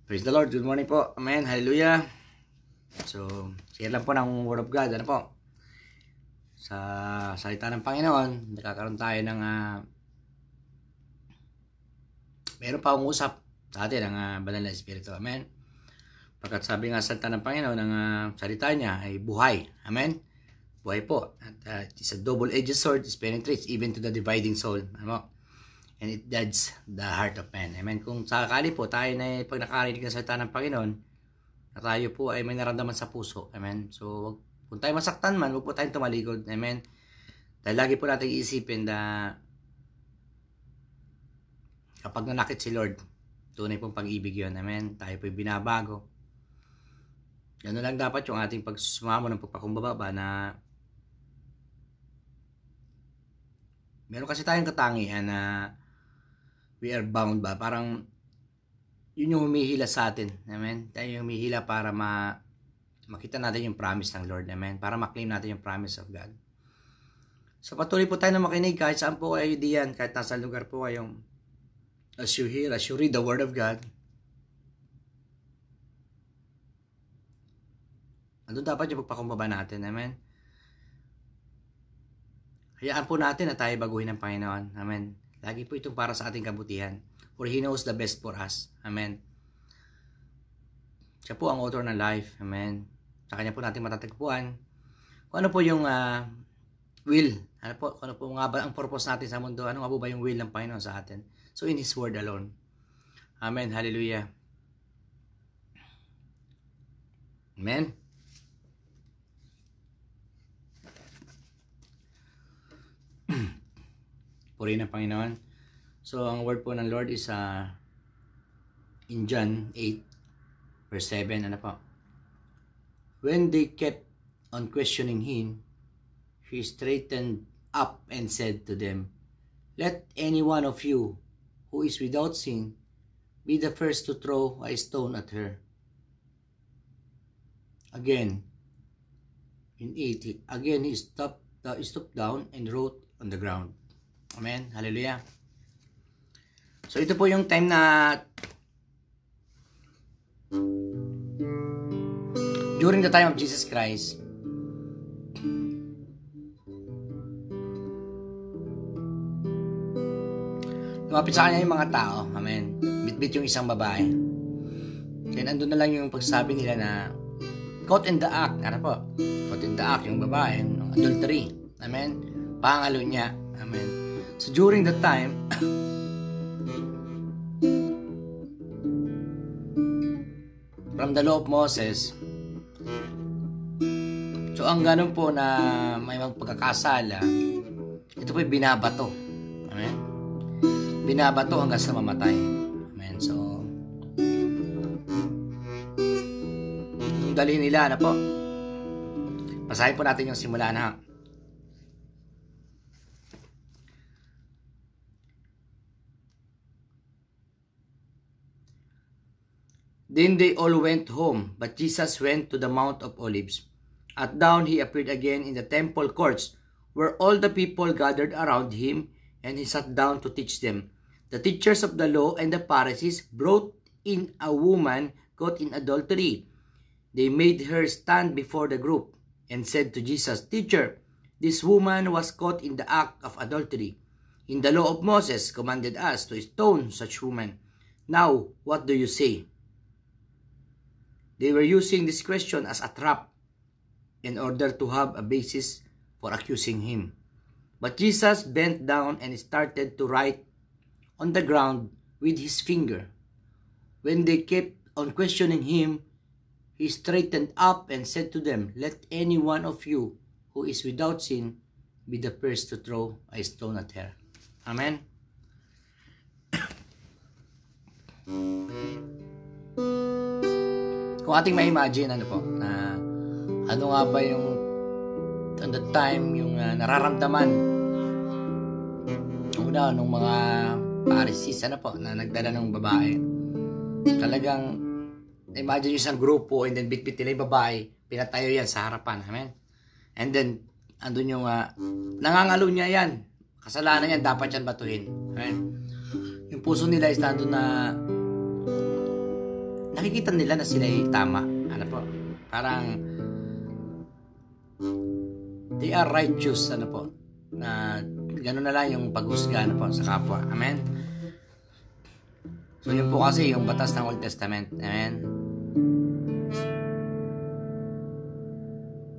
Praise the Lord. Good morning po. Amen. Hallelujah. So, share lang po ng Word of God. Ano po? Sa salita ng Panginoon, nakakaroon tayo ng meron pa akong usap sa atin ng Banal na Espiritu. Amen. Pagkat sabi nga salita ng Panginoon, ang salita niya ay buhay. Amen. Buhay po. At it's a double-edged sword. It penetrates even to the dividing soul. Ano? And it judges the heart of man. Amen. Kung sakali po tayo na pag nakarinig ng salita ng Panginoon, na tayo po ay may naramdaman sa puso. Amen. So, kung tayo masaktan man, huwag po tayong tumalikod. Amen. Dahil lagi po natin iisipin na kapag nanakit si Lord, tunay pong pag-ibig yun. Amen. Tayo po binabago. Gano'n lang dapat yung ating pagsusumamo ng pagpakumbaba na meron kasi tayong katangian na we are bound ba? Parang yun yung humihila sa atin. Amen? Tayo yung humihila para makita natin yung promise ng Lord. Amen? Para maklaim natin yung promise of God. So patuloy po tayo na makinig kahit saan po kayo diyan, kahit nasa lugar po kayong as you hear, as you read the Word of God. Andun dapat yung pagpakumbaba natin. Amen? Hayaan po natin na tayo baguhin ng Panginoon. Amen? Lagi po itong para sa ating kabutihan. For He knows the best for us. Amen? Siya po ang author ng life. Amen? Sa Kanya po natin matatagpuan kung ano po yung will. Ano po, kung ano po nga ba ang purpose natin sa mundo. Ano nga po ba yung will ng Panginoon sa atin. So in His Word alone. Amen? Hallelujah. Amen? Puri ng Panginoon. So, ang word po ng Lord is in John 8, verse 7. Ano po? When they kept on questioning Him, He straightened up and said to them, "Let any one of you who is without sin be the first to throw a stone at her." Again, in 8, again He stooped down and wrote on the ground. Amen. Hallelujah. So ito po yung time na during the time of Jesus Christ, lumapit sa Kanya yung mga tao. Amen. Bitbit yung isang babae. Kaya nandun na lang yung pagsabi nila na caught in the act. Ano po? Caught in the act yung babae, yung adultery. Amen. Pangalo niya. Amen. So during that time, from the law of Moses, so ang ganun po na may pagkakasala, ito po binabato. Amen? Binabato hanggang sa mamatay. Amen? So, yung dali nila, ano po? Basahin po natin yung simula na. Then they all went home, but Jesus went to the Mount of Olives. At dawn he appeared again in the temple courts, where all the people gathered around him, and he sat down to teach them. The teachers of the law and the Pharisees brought in a woman caught in adultery. They made her stand before the group, and said to Jesus, "Teacher, this woman was caught in the act of adultery. In the law of Moses commanded us to stone such woman. Now, what do you say?" They were using this question as a trap in order to have a basis for accusing him. But Jesus bent down and started to write on the ground with his finger. When they kept on questioning him, he straightened up and said to them, "Let any one of you who is without sin be the first to throw a stone at her." Amen? Kung ating ma-imagine, ano po, na ano nga ba yung at that time, yung nararamdaman una nung mga Pharisees, ano po, na nagdala ng babae. Talagang imagine yung isang grupo and then bitbit nila yung babae, pinatayo yan sa harapan. Amen? And then, andun yung nangangalo niya yan. Kasalanan yan, dapat yan batuhin. Amen? Yung puso nila is nandun na nakikita nila na sila ay tama. Ano po? Parang they are righteous, ano po, na gano'n na lang yung paghusga, ano po, sa kapwa. Amen? So, yun po kasi yung batas ng Old Testament. Amen?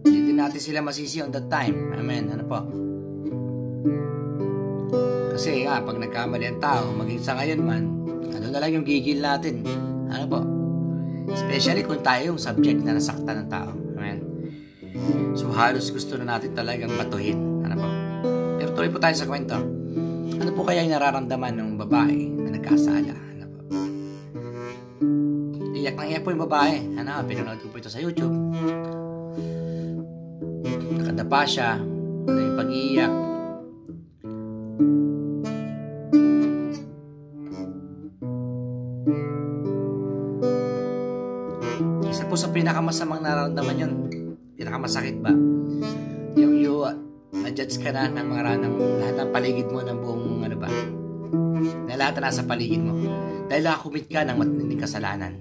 Hindi din natin sila masisi on that time. Amen? Ano po? Kasi pag nagkamali ang tao, maging sa ngayon man, ano na lang yung gigil natin. Ano po? Especially kung tayo yung subject na nasaktan ng tao. Amen? So, halos gusto na natin talagang batuhin. Ano po? Pero tuloy po tayo sa kwento. Ano po kaya yung nararamdaman ng babae na nagkasala? Ano po? Iyak nang iyak po yung babae. Ano? Pinanood ko po ito sa YouTube. Nakadapa siya. Ano yung pag-iiyak? Isa po sa pinakamasamang nararamdaman yun. Pinakamasakit ba? Yung na-judge ka na ng mga lahat ng paligid mo, ng buong ano ba? Na lahat na nasa paligid mo. Dahil nakakumit ka ng matinding kasalanan.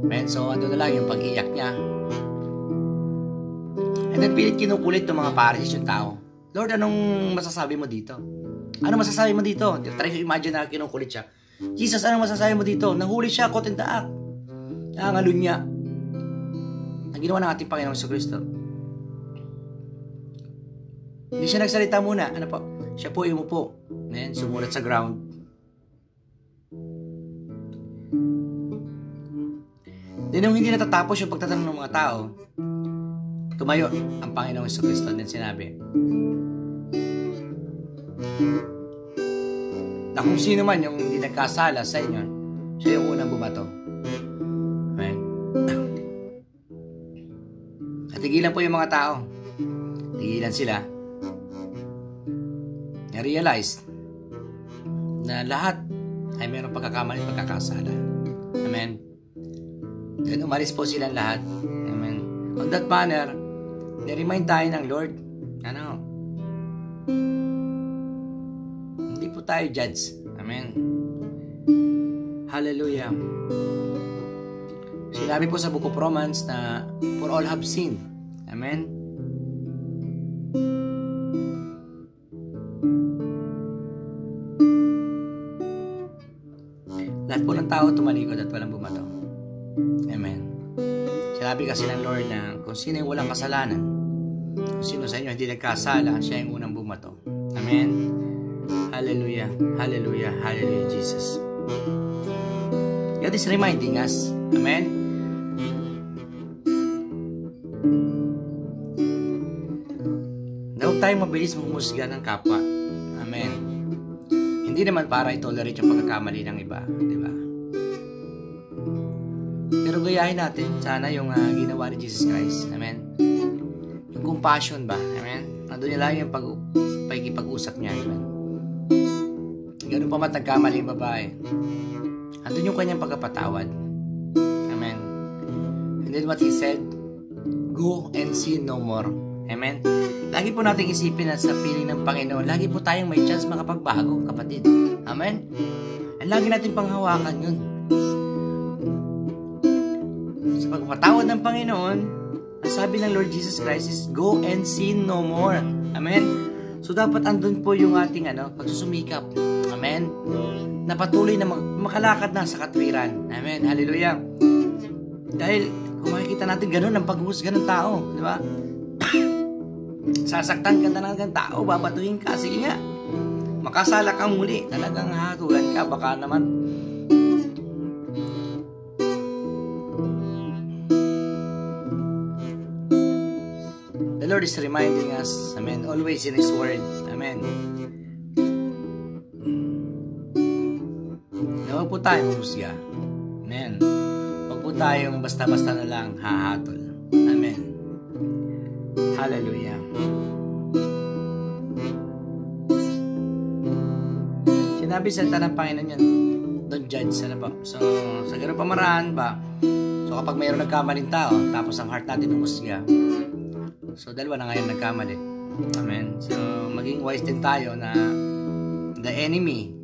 Amen? So, ano na lang yung pag-iyak niya. And then, pilit kinukulit ng mga pares yung tao. Lord, anong masasabi mo dito? Ano masasabi mo dito? Try to imagine na kinukulit siya. Jesus, anong masasabi mo dito? Nahuli siya, caught in the act. Nangalun niya. Ang ginawa ng ating Panginoong Jesucristo. Hindi siya nagsalita muna. Ano po? Siya po umupo. Ayan, sumulat sa ground. Then nung hindi natatapos yung pagtatanong ng mga tao, tumayo ang Panginoong Jesucristo din sinabi na kung sino man yung hindi nagkasala sa inyo, siya yung unang bumato. Amen. At tigilan po yung mga tao. Tigilan sila. Na-realize na lahat ay mayroong pagkakamali at pagkakasala. Amen. Then umalis po silang lahat. Amen. On that manner, ni-remind tayo ng Lord, hindi po tayo judge. Amen. Hallelujah. Sinabi po sa Book of Romans na for all have sinned. Amen. Lahat po ng tao tumalikod at walang bumato. Amen. Sinabi kasi ng Lord na kung sino yung walang kasalanan, kung sino sa inyo hindi nagkasala, siya yung unang bumato. Amen. Hallelujah. Hallelujah. Hallelujah, Jesus. God is reminding us. Amen. Na huwag tayong mabilis humusga ng kapwa. Amen. Hindi naman para i-tolerate yung pagkakamali ng iba. Di ba? Pero gayahin natin sana yung ginawa ni Jesus Christ. Amen. Yung compassion ba? Amen. Nandun niya lang yung pag-usap niya. Amen. Ganun pa matagkamali yung babae. Andun yung kanyang pagkapatawad. Amen. And then what he said, go and sin no more. Amen. Lagi po nating isipin na sa piling ng Panginoon, lagi po tayong may chance makapagbago, kapatid. Amen. At lagi natin panghawakan yun. Sa pagpatawad ng Panginoon, ang sabi ng Lord Jesus Christ is, go and sin no more. Amen. So dapat andun po yung ating pagsusumikap. Amen. Na patuloy na makalakad na sa katwiran. Amen. Hallelujah. Dahil kung makikita natin ganun ang paghusga ng tao, di ba? Sasaktan ka na ng tao, babatuhin ka. Sige nga. Makasala kang muli. Talagang hatulan ka. Baka naman the Lord is reminding us, amen, always in His Word. Amen. Na huwag po tayong humusga. Amen. Huwag po tayong basta-basta na lang hahatol. Amen. Hallelujah. Sinabi sa ng Panginoon yan, don't judge. Po? So, sa ganun pamaraan ba, so kapag mayroong nagkamaling tao, tapos ang heart natin humusga, so dalawa na ngayon nagkamali. Amen. So, maging wise din tayo na the enemy,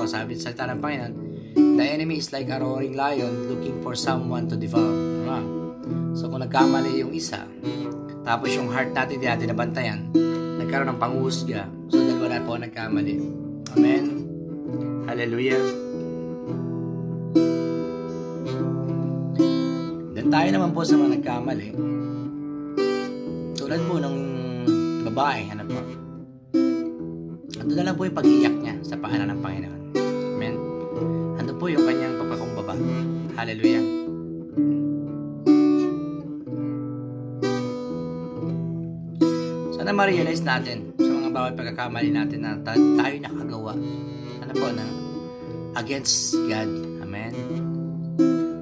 sabi sa salita ng Panginoon, The enemy is like a roaring lion looking for someone to devour. Diba? So kung nagkamali yung isa, tapos yung heart natin di natin nabantayan, nagkaroon ng panghusga. So dalawa na po nagkamali. Amen. Hallelujah. Then tayo naman po sa mga nagkamali. Tulad po ng babae, ano po? Ando na lang po yung pag-iyak niya sa paanan ng Panginoon. Amen. Ano po yung kanyang pagpakumbaba. Hallelujah. Sana ma-realize natin sa mga bawat pagkakamali natin na tayo nakagawa. Ano po na? Against God. Amen.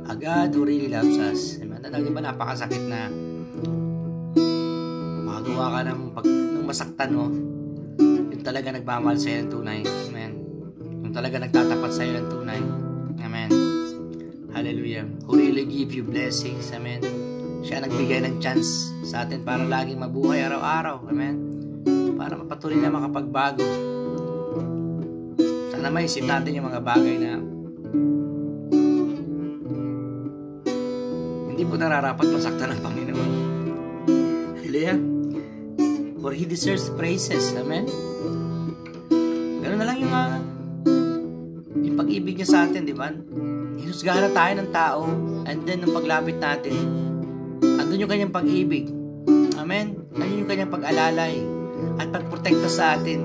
A God who really loves us. Amen. Di ba napakasakit na makagawa ka ng masaktan mo, yung talaga nagmamahal sa'yo ng tunay. Amen. Yung talaga nagtatapat sa'yo ng tunay. Amen. Hallelujah. Who really give you blessings. Amen. Siya nagbigay ng chance sa atin para laging mabuhay araw-araw. Amen. Para mapatuloy na makapagbago. Sana maisip natin yung mga bagay na hindi po nararapat masaktan ng Panginoon. Hallelujah. For He deserves praises. Amen. Ganun na lang yung pag-ibig niya sa atin, di ba? Hinusgahan na tayo ng tao, and then nung paglapit natin, andun yung kanyang pag-ibig. Amen. Andun yung kanyang pag-alalay at pagprotekta sa atin.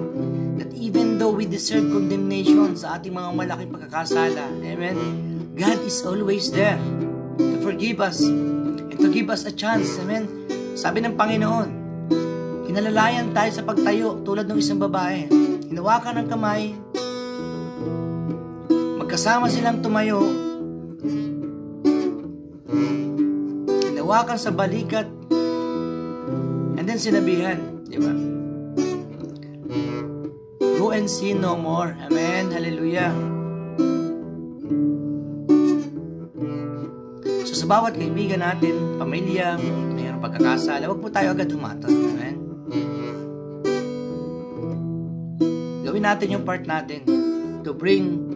That even though we deserve condemnation sa ating mga malaking pagkakasala, amen, God is always there to forgive us and to give us a chance. Amen. Sabi ng Panginoon, hinalalayan tayo sa pagtayo tulad ng isang babae. Hinawakan ng kamay, magkasama silang tumayo, hinawakan sa balikat, and then sinabihan, di ba? Go and sin no more. Amen. Hallelujah. So sa bawat kaibigan natin, pamilya, mayroong pagkakasala, huwag po tayo agad humatot. Amen. Gawin natin yung part natin to bring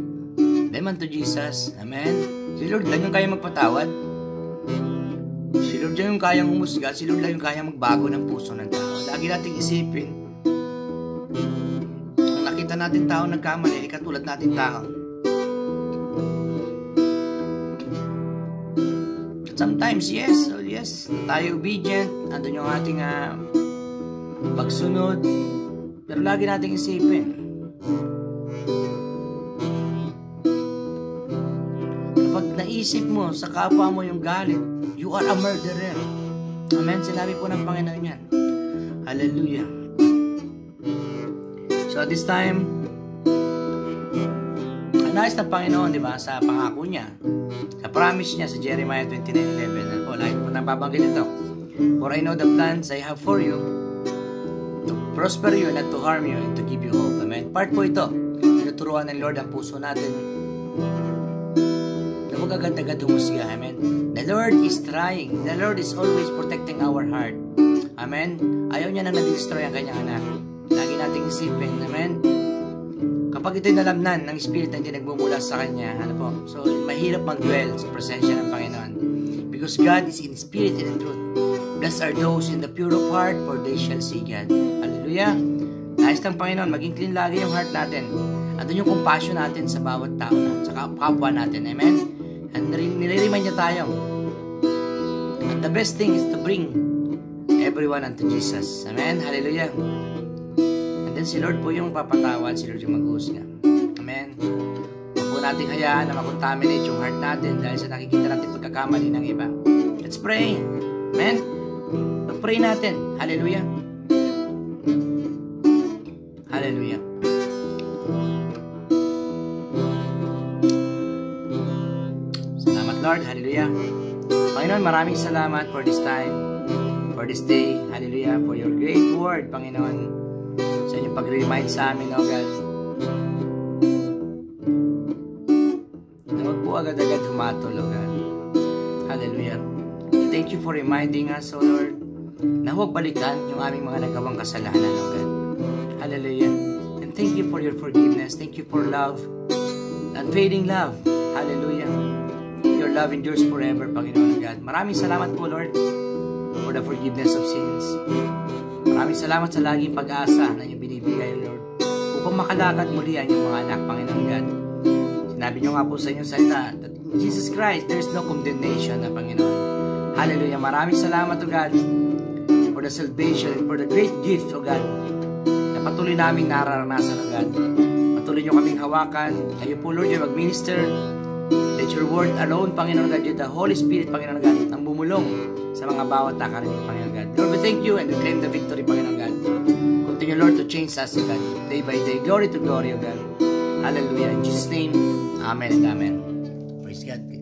them unto Jesus. Amen. Si Lord lang yung kayang magpatawad. Si Lord lang yung kayang humusga. Si Lord lang yung kayang magbago ng puso ng tao. Lagi nating isipin, ang nakita natin tao nagkamali, katulad natin tao. Sometimes, yes, tayo obedient, andun yung ating pagsunod, pero lagi nating isipin, kapag naisip mo sa kapwa mo yung galit, you are a murderer. Amen, sinabi po ng Panginoon yan. Hallelujah. So at this time, nais ng Panginoon, di ba, sa pangako niya, sa promise niya sa Jeremiah 29:11. O, lagi po nababanggit ito. For I know the plans I have for you, to prosper you, not to harm you, and to give you hope. Amen. Part po ito. Tinuturuan ng Lord ang puso natin na huwag agad-agad humusga. Amen. The Lord is trying. The Lord is always protecting our heart. Amen. Ayaw niya na na-destroy ang kanyang anak. Lagi nating isipin. Amen. Kapag ito'y nalamnan ng Spirit na hindi nagmumula sa Kanya, ano po? So, mahirap mag-dwell sa presensya ng Panginoon. Because God is in Spirit and in truth. Blessed are those in the pure of heart, for they shall see God. Hallelujah! Nais ng Panginoon, maging clean lagi yung heart natin. Andun yung compassion natin sa bawat tao na, sa kapwa natin. Amen? And niliriman niya tayo. And the best thing is to bring everyone unto Jesus. Amen? Hallelujah! Then si Lord po yung papatawad, si Lord yung mag-uhusga. Amen. Huwag po natin hayaan na makontaminate yung heart natin dahil sa nakikita natin pagkakamali ng iba. Let's pray. Amen. Pag-pray natin. Hallelujah. Hallelujah. Salamat Lord. Hallelujah. Panginoon, maraming salamat for this time, for this day. Hallelujah. For your great word, Panginoon. Sa inyong pag-remind sa amin, O God, na huwag po agad-agad humatol, O God. Hallelujah. Thank you for reminding us, O Lord, na huwag balikan yung aming mga nagawang kasalanan, O God. Hallelujah. And thank you for your forgiveness. Thank you for love, unfading love. Hallelujah. Your love endures forever, Panginoon God. Maraming salamat po, Lord, for the forgiveness of sins. Maraming salamat sa laging pag-asa na inyong binibigay, Lord, upang makalakad muli ang inyong mga anak, Panginoon God. Sinabi niyo nga po sa inyong salita that in Jesus Christ, there is no condemnation na Panginoon. Hallelujah. Maraming salamat, O God, for the salvation and for the great gift, O God, na patuloy naming nararanasan, O God. Patuloy niyo kaming hawakan. Kayo po, Lord, yung mag-minister. Let your word alone, Panginoon God, the Holy Spirit, Panginoon God, ang bumulong sa mga bawat nakarinig, Panginoon God. Lord, we thank you and we claim the victory, Panginoon God. Continue, Lord, to change us, O God, day by day. Glory to glory, O God. Hallelujah. In Jesus' name, amen and amen. Praise God.